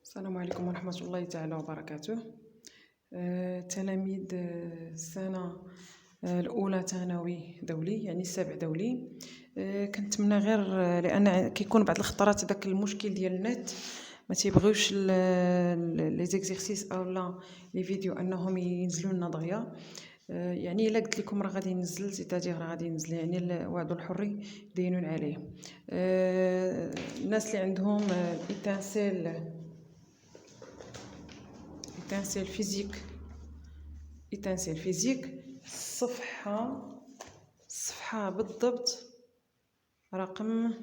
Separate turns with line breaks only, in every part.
السلام عليكم ورحمة الله تعالى وبركاته. تلاميذ السنة الأولى ثانوي دولي، يعني السابع دولي. كنتمنى غير لأن كيكون بعض الخطرات داك المشكل ديال النت ما تيبغيوش لي زيكزيرسيس اولا لي فيديو انهم ينزلوا لنا دغيا. يعني الا قلت لكم راه غادي ننزل سيتادير راه غادي ننزل، يعني الوعد الحري دينون عليه. الناس اللي عندهم إتانسيل فيزيك الصفحة بالضبط رقم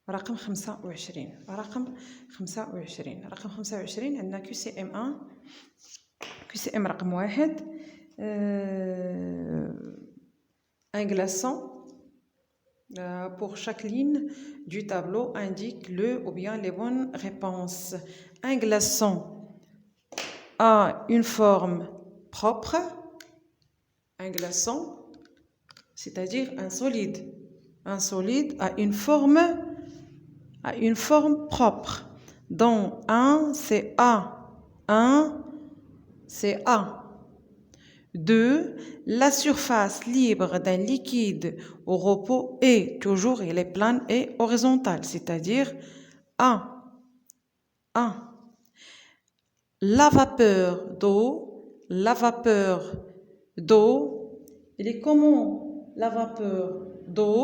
25. رقم 25 عندنا QCM1 QCM رقم 1. Un glaçon pour chaque ligne du tableau indique le ou bien les bonnes réponses. Un glaçon a une forme propre. Un glaçon, c'est-à-dire un solide. Un solide a une forme propre. Donc, c'est A. 1, c'est A. 2. La surface libre d'un liquide au repos est toujours elle est plane et horizontale, c'est-à-dire A. La vapeur d'eau, elle est comment la vapeur d'eau?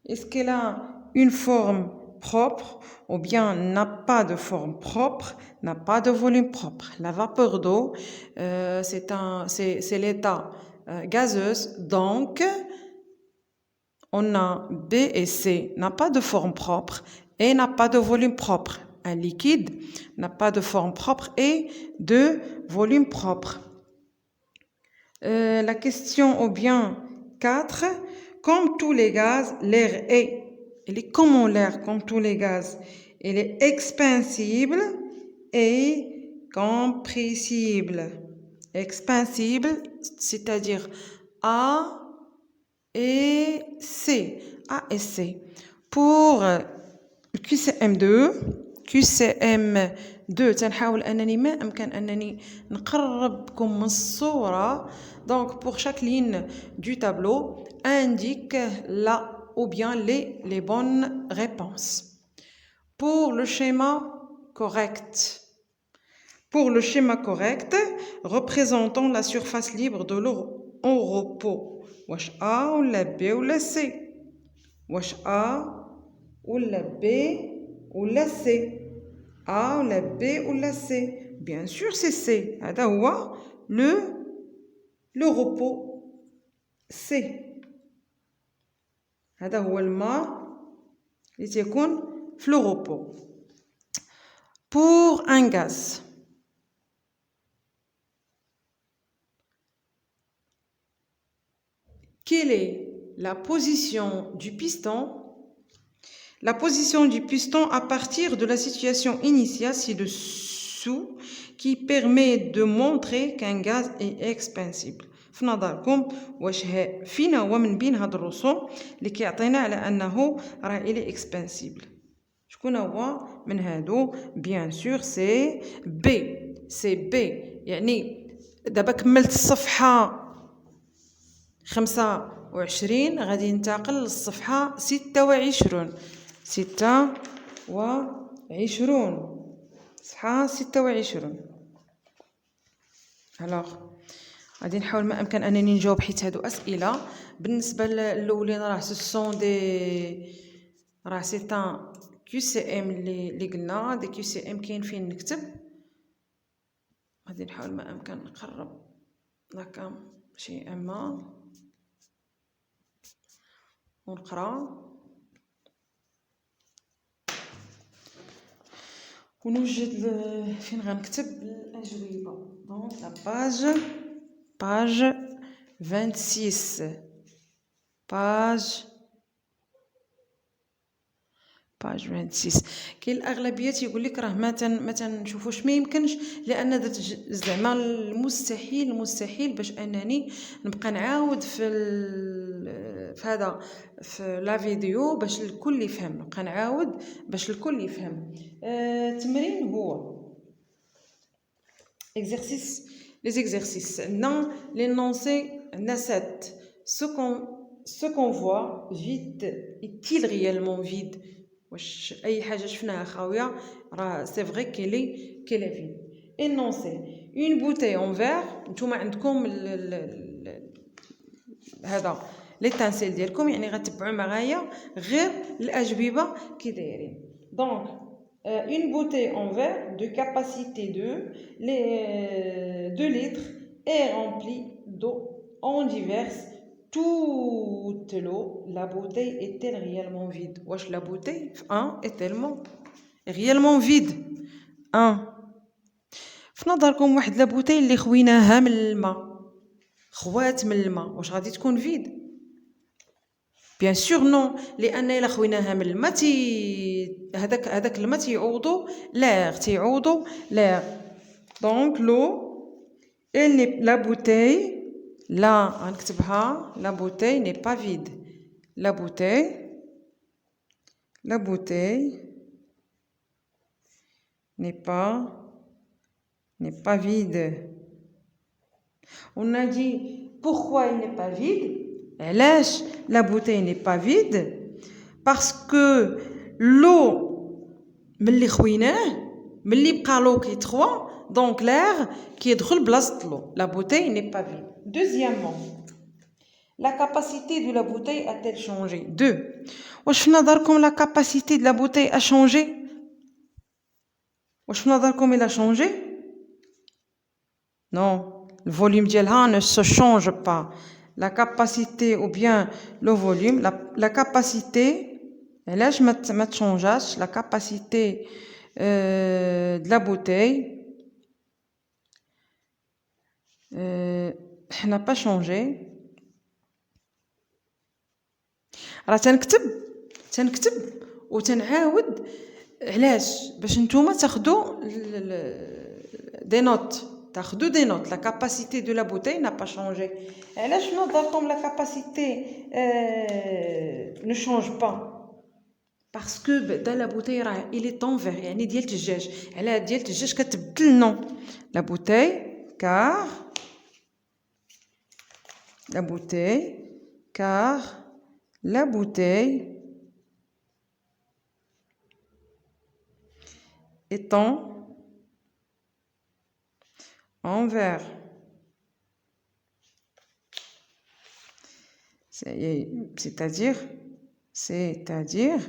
Est-ce qu'elle a une forme propre ou bien n'a pas de forme propre, n'a pas de volume propre? La vapeur d'eau, c'est l'état gazeuse, donc on a B et C, n'a pas de forme propre et n'a pas de volume propre. Un liquide n'a pas de forme propre et de volume propre. La question ou bien 4, comme tous les gaz, l'air il est comment l'air comme tous les gaz? Il est expansible et compressible. Expansible, c'est-à-dire A et C. Pour QCM2 تنحاول أنني ما أمكن أنني نقربكم من الصورة. Donc pour chaque ligne du tableau indique la ou bien les bonnes réponses. Pour le schéma correct, représentons la surface libre de l'eau en repos. واش A ولا B ولا C؟ واش A ولا B ولا C؟ A ولا B ولا C؟ Bien sûr c'est C. هذا هو le repos C. هذا هو الماء اللي تيكون في le repos. Pour un gaz, quelle est la position du piston? La position du piston à partir de la situation initiale ci-dessous qui permet de montrer qu'un gaz est expansible. في نظركم واش فينا هو من بين هاد الرسوم اللي كيعطينا على انه راه الي اكسبانسيبل؟ شكون هو من هادو؟ بيان سور سي بي. يعني دابا كملت الصفحه 25 غادي ننتقل للصفحه 26. صفحه 26. الوغ غادي نحاول ما امكن انني نجاوب حيت هادو اسئله. بالنسبه للاولين راه سون دي راه سي ان QCM اللي قلنا دي QCM كاين فين نكتب. غادي نحاول ما امكن نقرب هكا شي اما ونقرا ونوجد فين غنكتب الاجوبه. دونك لا باج 26 باج 26. كاين الاغلبيه تيقول لك راه ما تنشوفوش، ما يمكنش، لان درت زعما المستحيل باش انني نبقى نعاود في في هذا في لا فيديو باش الكل يفهم. نبقى نعاود باش الكل يفهم. التمرين هو exercice les exercices. Non, l'énoncé عندنا 7. Ce qu'on voit vide est-il réellement vide؟ واش اي حاجه شفناها خاويه راه c'est vrai qu'elle est vide. Énoncé une bouteille en verre. نتوما عندكم هذا l'étincelle ديالكم يعني غتبعوا معايا غير الاجوبه كي دايرين. Donc une bouteille en verre de capacité de 2 litres est remplie d'eau en diverses. Toute l'eau, la bouteille est-elle réellement vide? Wesh la bouteille est tellement réellement vide. في نظركم واحد لا بوتاي اللي خويناها من الماء، خوات من الماء، واش غادي تكون فيد؟ بيان سور نو، لان الا خويناها من الماء هذاك الماء تيعوضو لاغ. دونك لو لا بوتاي لا غنكتبها لا بوتاي ني با فيد. لا بوتاي n'est pas vide. On a dit pourquoi il n'est pas vide? علاش la bouteille n'est pas vide? Parce que l'eau ملي خويناه ملي بقى l'eau qui 3 donc l'air كيدخل بلاصه l'eau. La bouteille n'est pas vide. Deuxièmement, la capacité de la bouteille a-t-elle changé? 2. واش في نظركم la capacité de la bouteille a changé? واش في نظركم il a changé? Non, le volume ديالها ne se change pas. La capacité ou bien le volume, la capacité, علاش ما تشونجاش la capacité de la bouteille n'a pas changé. راه تنكتب وتنعاود علاش باش نتوما تاخدو دي نوت. La capacité de la bouteille n'a pas changé. علاش نظركم la capacité ne change pas? Parce que dans la bouteille راه il est en verre يعني ديال الثلجاج. على ديال الثلجاج كتبدل نو. La bouteille car la bouteille étant en verre. C'est-à-dire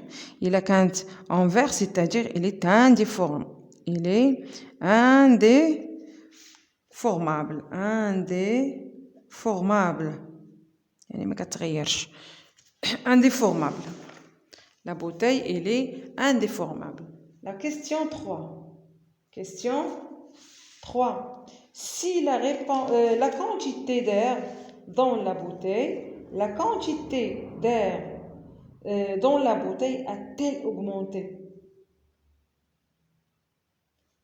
il a كانت en verre, c'est-à-dire il est indéformable. Il est indéformable. يعني ما كتغيرش. Indéformable. La bouteille elle est indéformable. La question 3. Si la quantité d'air dans la bouteille, dans la bouteille a-t-elle augmenté?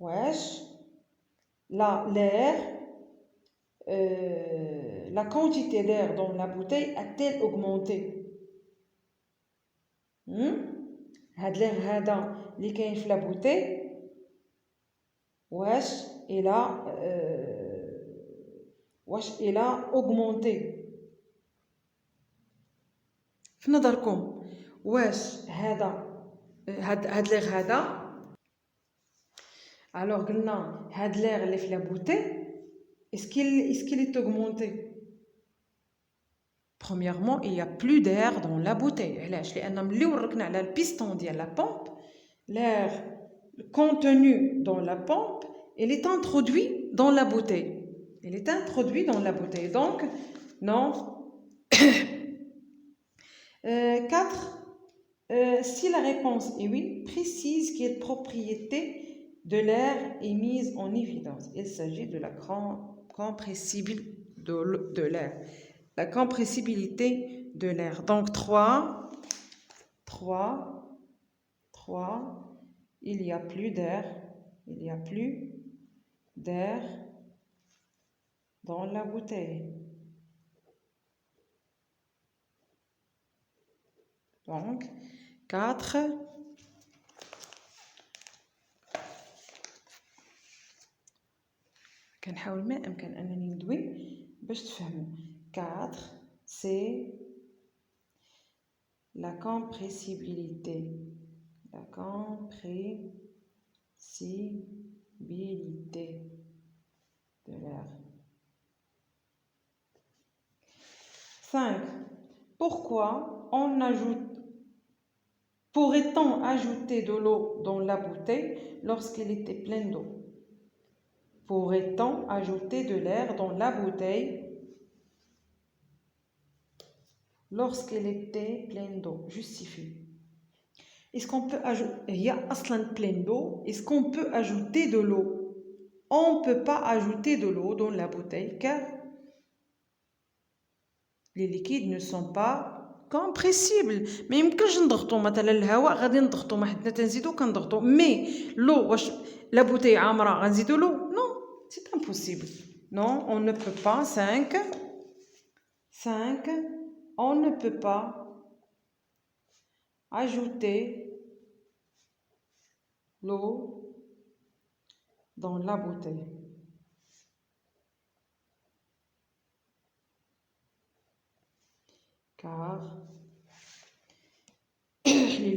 Wesh, la quantité d'air dans la bouteille a-t-elle augmenté? هاد l'air هذا اللي كاين في la bouteille واش il a augmenté. في نظركم واش هاد l'air هذا alors قلنا هاد l'air اللي في la bouteille est-ce qu'il est augmenté? Premièrement, il y a plus d'air dans la bouteille. علاش؟ لأن ملي وركنا على البيستون ديال لا pompe, l'air contenu dans la pompe, il est introduit dans la bouteille. Donc, non. 4. Si la réponse est oui, précise quelle propriété de l'air est mise en évidence. Il s'agit de la compressibilité de l'air. La compressibilité de l'air. Donc 3. Il y a plus d'air dans la bouteille. Donc, 4. كنحاول ما أمكن أنني ندوي باش تفهموا. 4 c'est la compressibilité. La compressibilité de l'air. 5. Pourquoi pourrait-on ajouter de l'eau dans la bouteille lorsqu'elle était pleine d'eau? Pourrait-on ajouter de l'air dans la bouteille lorsqu'elle était pleine d'eau? Justifie. Est-ce qu'on peut ajouter... Il y a aslan pleine d'eau. Est-ce qu'on peut ajouter de l'eau? On ne peut pas ajouter de l'eau dans la bouteille car les liquides ne sont pas compressibles. ما يمكنش نضغطوا مثلا الهواء غادي نضغطوا ما حدنا تنزيدو كنضغطوا مي لو واش لا بوتاي عامره غنزيدو لو نو سي امبوسيبل non on ne peut pas 5 on ne peut pas ajouter l'eau dans la bouteille. Car les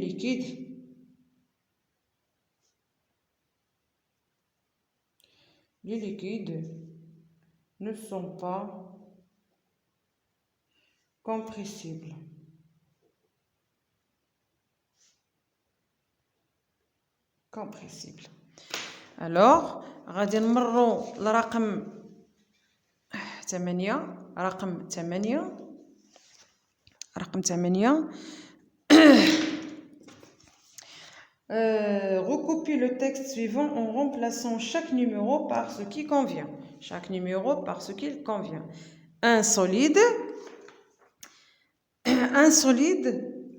liquides ne sont pas compressibles. Alors غادي نمروا لرقم 8. رقم 8 recopiez le texte suivant en remplaçant chaque numéro par ce qui convient. Chaque numéro par ce qu'il convient. Un solide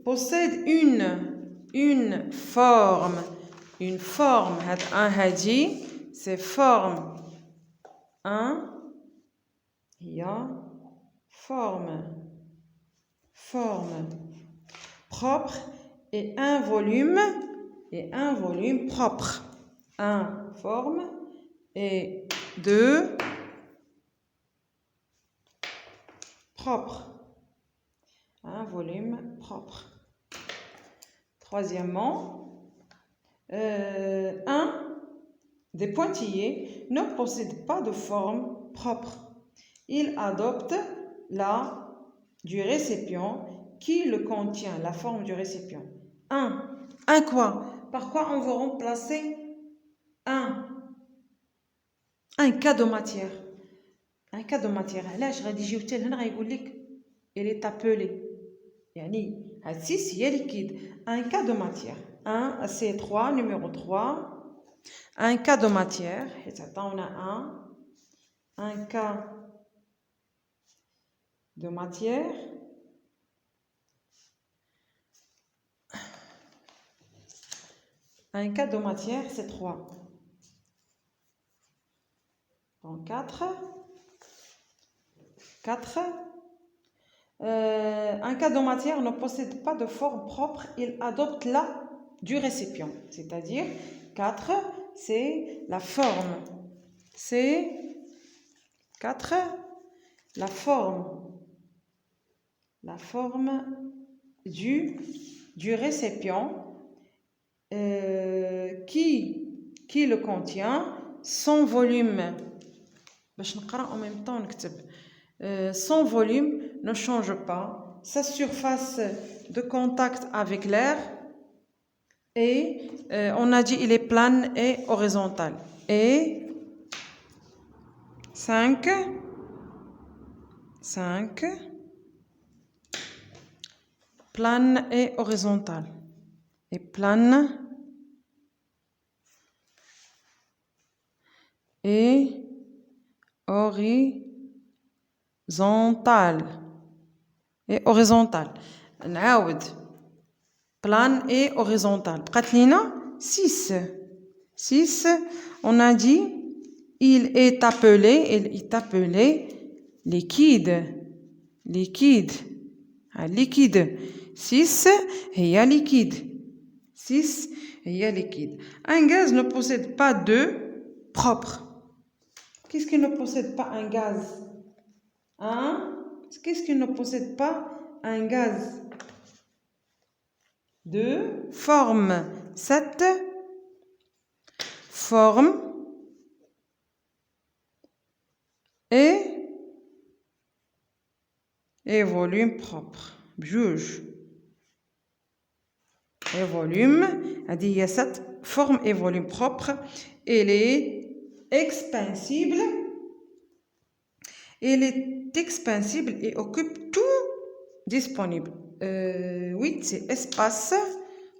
possède une forme. Une forme. C'est forme. Il y a forme propre et un volume propre. 1 forme et 2 propre. Un volume propre. Troisièmement, un des pointillés ne possède pas de forme propre. Il adopte la du récipient qui le contient, la forme du récipient. Un quoi? Par quoi on veut remplacer un cas de matière. Un cas de matière. علاش غادي يجيو حتى لهنا غايقول لك il est appelé. يعني هاد 6 هي liquide. Un cas de matière. C'est 3, numéro 3. Un cas de matière. On a un cas de matière. Un cas de matière, c'est 3. Donc 4. Un cas de matière ne possède pas de forme propre, il adopte la du récipient. C'est-à-dire 4, c'est la forme. C'est 4, la forme du récipient qui le contient, son volume. باش نقرا en même temps نكتب. Son volume ne change pas, sa surface de contact avec l'air et on a dit il est plane et horizontal. Et 5 plane et horizontal. Et plane et horizontal. نعاود plane et horizontal. بقات لينا 6. On a dit il est appelé liquide. 6 est liquide. 6 est liquide. Un gaz ne possède pas de propre. Qu'est-ce qui ne possède pas un gaz? Qu'est-ce qui ne possède pas un gaz? De forme. 7. Forme et volume propre. Juge. Et volume. Il y a 7 forme et volume propre. Elle est expansible. Elle est expansible et occupe tout disponible. 8 c'est espace.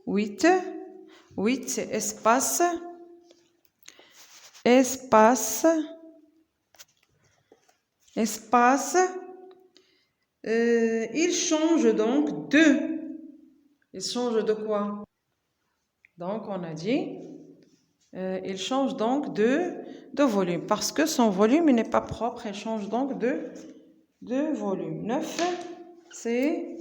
8 c'est espace. Espace. Il change donc de. Il change de quoi? Donc on a dit, il change donc de volume. Parce que son volume n'est pas propre, il change donc de volume. 9 c'est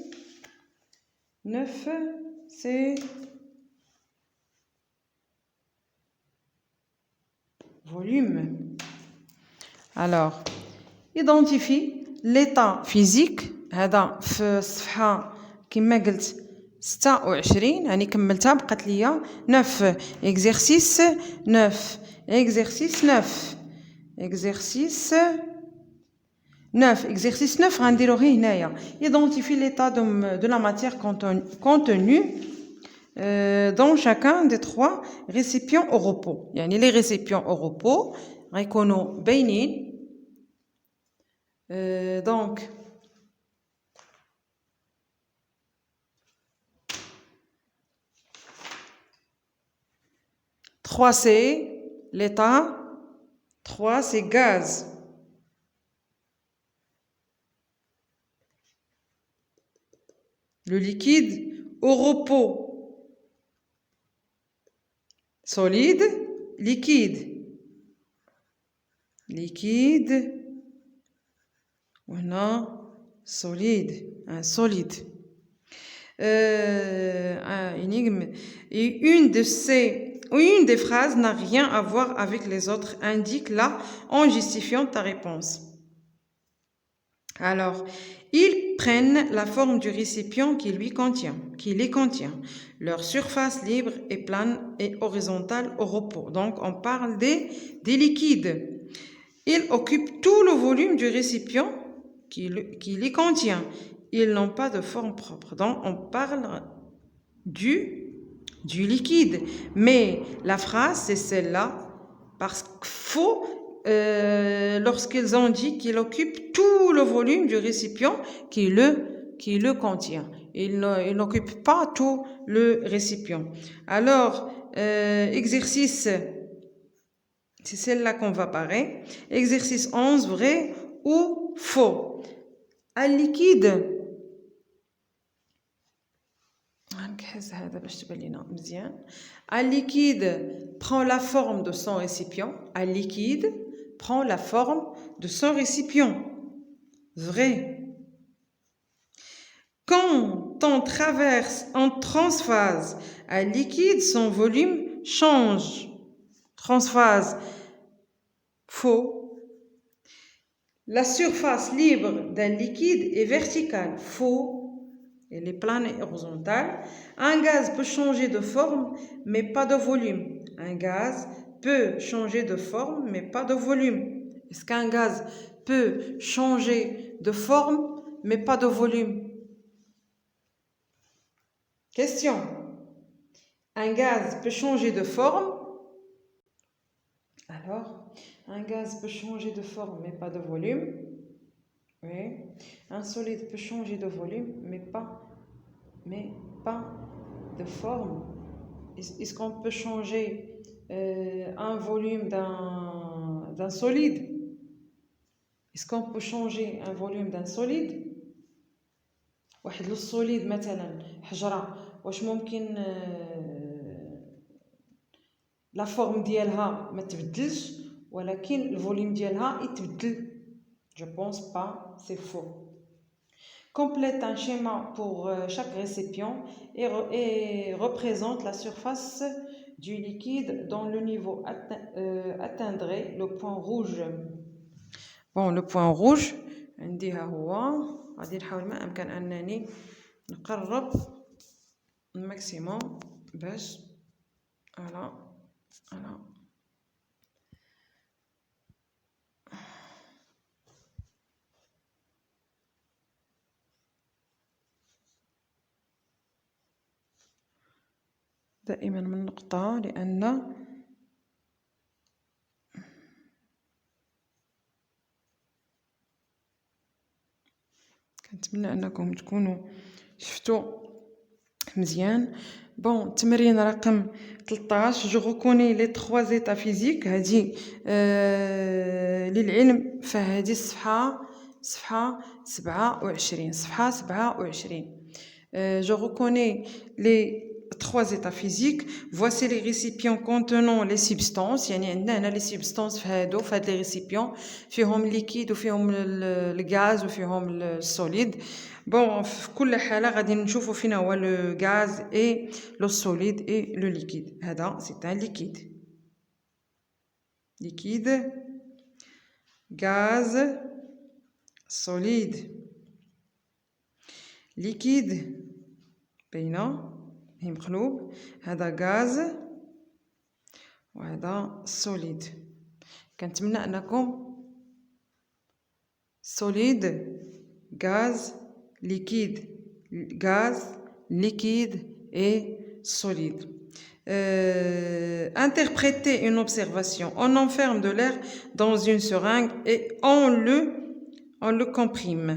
volume. Alors, identifie l'état physique. هذا في الصفحة كما قلت 26 يعني كملتها بقات ليا 9 exercice 9 exercice 9 exercice 9 غنديرو غير هنايا. Identifie l'état de la matière contenue dans chacun des 3 récipients au repos. يعني les récipients au repos غيكونوا باينين. Donc 3 c'est l'état. 3 c'est gaz. Le liquide au repos. Solide, liquide. Liquide. Voilà. Solide. Un solide. Énigme. Et une des phrases n'a rien à voir avec les autres. Indique-la en justifiant ta réponse. Alors, ils prennent la forme du récipient qui les contient. Leur surface libre est plane et horizontale au repos. Donc, on parle des liquides. Ils occupent tout le volume du récipient qui les contient. Ils n'ont pas de forme propre. Donc, on parle du liquide. Mais la phrase, c'est celle-là. Parce qu'il faut, lorsqu'ils ont dit qu'il occupe tout le volume du récipient qui le contient. Il n'occupe pas tout le récipient. Alors, exercice, c'est celle-là qu'on va parer. Exercice 11, vrai ou faux? Un liquide. Un liquide prend la forme de son récipient. Un liquide prend la forme de son récipient. Vrai. Quand on traverse en transphase un liquide, son volume change. Transphase. Faux. La surface libre d'un liquide est verticale. Faux. Elle est plane et horizontale. Un gaz peut changer de forme, mais pas de volume. Un gaz peut changer de forme, mais pas de volume. Est-ce qu'un gaz peut changer de forme, mais pas de volume? Question. Un gaz peut changer de forme. Alors, un gaz peut changer de forme, mais pas de volume. Oui. Un solide peut changer de volume, mais pas de forme. Est-ce qu'on peut changer un volume d'un solide? Est-ce qu'on peut changer un volume d'un solide؟ واحد لو solide مثلا حجرة واش ممكن لا فورم ديالها ما تبدلش ولكن الفوليوم ديالها يتبدل؟ Je pense pas, c'est faux. Complète un schéma pour chaque récipient et représente la surface du liquide dont le niveau atteindrait le point rouge. Bon, le point rouge عندي ها هو. غادي نحاول ما امكن انني نقرب الماكسيموم باش فوالا دائما من نقطة، لأن كنتمنى أنكم تكونوا شفتوا مزيان. بون، التمرين رقم 13. جو ريكوني لي 3 زيتا فيزيك. هادي للعلم فهادي صفحة 27. صفحة 27. Je reconnais les 3 états physiques. Voici les récipients contenant les substances. يعني عندنا هنا les substances في هاد les récipients فيهم liquide وفيهم الغاز وفيهم السوليد. بون، في كل حالة غادي نشوفوا فينا هو لو غاز اي لو سوليد اي لو ليكيد. هذا سي ان ليكيد غاز solide liquide باينة هي مقلوب. هذا غاز وهذا solide. كنتمنى انكم solide gaz liquide et solide. Interpréter une observation. On enferme de l'air dans une seringue et on le comprime.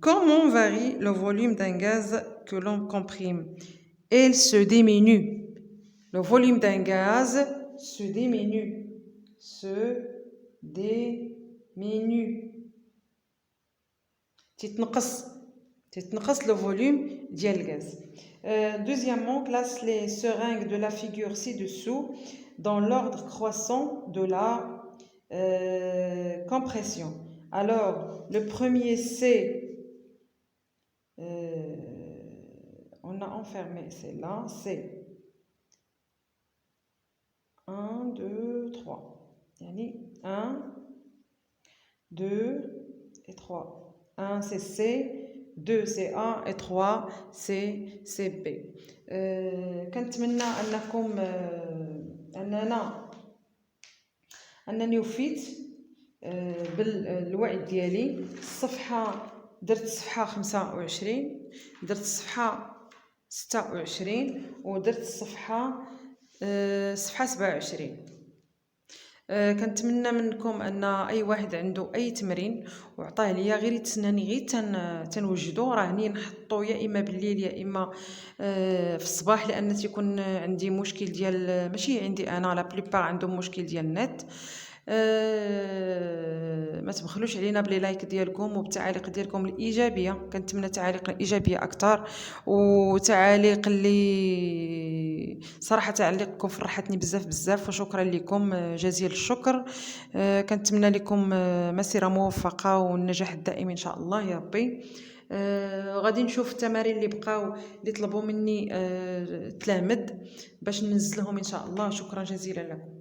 Comment varie le volume d'un gaz que l'on comprime? Il se diminue. Le volume d'un gaz se diminue. تتنقص le volume ديال الغاز. Deuxièmement, classe les seringues de la figure ci-dessous dans l'ordre croissant de la compression. Alors, le premier c'est on a enfermé celle-là, c'est 1, 2, 3. Yani 1, 2 et 3. 1 c'est C, 2 c'est A et 3 c'est B. كنتمنى أنكم أنني وفيت بالوعي ديالي. الصفحة درت الصفحة 25، درت الصفحة 26 ودرت الصفحة 27. كنتمنى منكم ان اي واحد عنده اي تمرين وعطاه ليا غير يتسناني غير تنوجدو. راني نحطو يا اما بالليل يا اما في الصباح، لان تيكون عندي مشكل ديال ماشي عندي انا، لا بليبار عندهم مشكل ديال النت. ما تبخلوش علينا بلي لايك ديالكم وبالتعاليق ديالكم الايجابيه. كنتمنى تعاليق ايجابيه اكثر، وتعاليق اللي صراحه تعليقكم فرحتني بزاف وشكرا لكم جزيل الشكر. كنتمنى لكم مسيره موفقه والنجاح الدائم ان شاء الله يا ربي. غادي نشوف التمارين اللي بقاو اللي طلبوا مني تلامد باش ننزلهم ان شاء الله. شكرا جزيلا لكم.